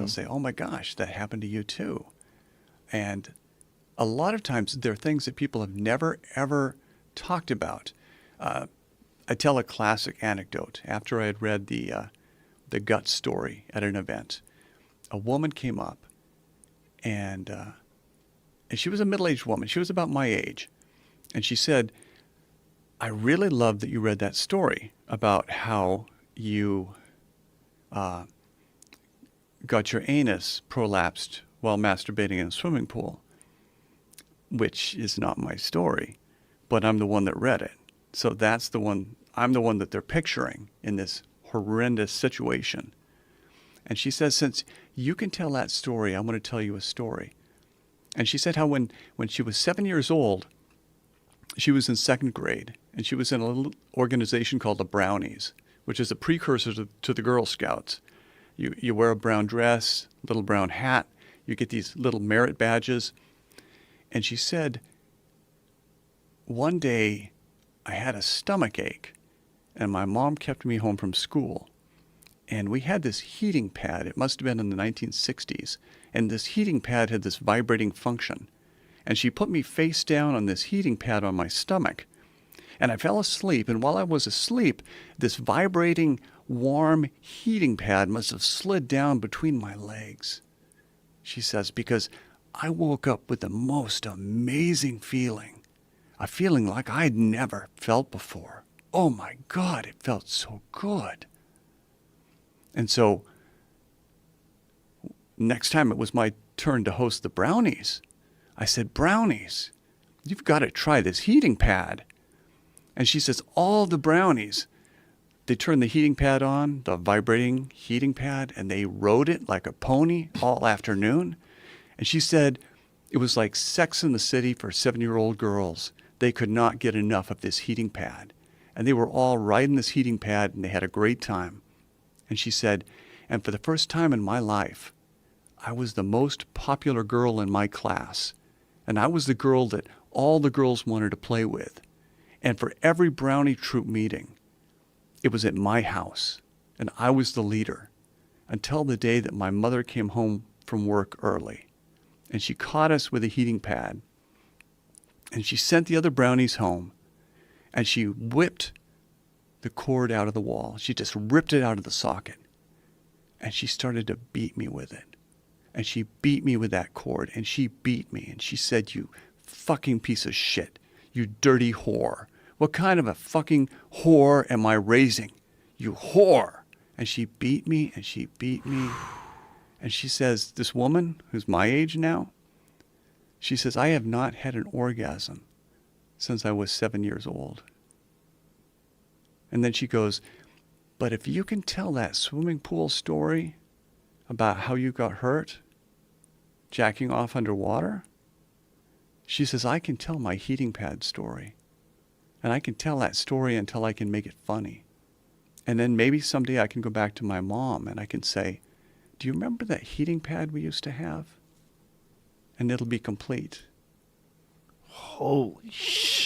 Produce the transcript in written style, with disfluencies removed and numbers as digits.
they'll say, oh my gosh, that happened to you too. And a lot of times there are things that people have never, ever talked about. I tell a classic anecdote. After I had read the gut story at an event, a woman came up, and she was a middle-aged woman. She was about my age. And she said, I really love that you read that story about how you got your anus prolapsed while masturbating in a swimming pool, which is not my story, but I'm the one that read it. So that's the one, I'm the one that they're picturing in this horrendous situation. And she says, since you can tell that story, I'm going to tell you a story. And she said how when she was 7 years old, she was in second grade, and she was in a little organization called the Brownies, which is a precursor to the Girl Scouts. You wear a brown dress, little brown hat, you get these little merit badges. And she said, one day I had a stomach ache, and my mom kept me home from school. And we had this heating pad. It must have been in the 1960s. And this heating pad had this vibrating function. And she put me face down on this heating pad on my stomach. And I fell asleep. And while I was asleep, this vibrating, warm heating pad must have slid down between my legs. She says, because I woke up with the most amazing feeling. A feeling like I'd never felt before. Oh my God, it felt so good. And so next time it was my turn to host the Brownies, I said, Brownies, you've got to try this heating pad. And she says, all the Brownies, they turned the heating pad on, the vibrating heating pad, and they rode it like a pony all afternoon. And she said it was like Sex in the City for 7-year-old girls. They could not get enough of this heating pad. And they were all riding this heating pad, and they had a great time. And she said, and for the first time in my life, I was the most popular girl in my class. And I was the girl that all the girls wanted to play with. And for every Brownie troop meeting, it was at my house. And I was the leader until the day that my mother came home from work early. And she caught us with a heating pad. And she sent the other Brownies home. And she whipped the cord out of the wall. She just ripped it out of the socket. And she started to beat me with it. And she beat me with that cord. And she beat me. And she said, you fucking piece of shit. You dirty whore. What kind of a fucking whore am I raising? You whore. And she beat me and she beat me. And she says, this woman who's my age now, she says, I have not had an orgasm since I was 7 years old. And then she goes, but if you can tell that swimming pool story about how you got hurt jacking off underwater, she says, I can tell my heating pad story. And I can tell that story until I can make it funny. And then maybe someday I can go back to my mom and I can say, do you remember that heating pad we used to have? And it'll be complete. Holy shit.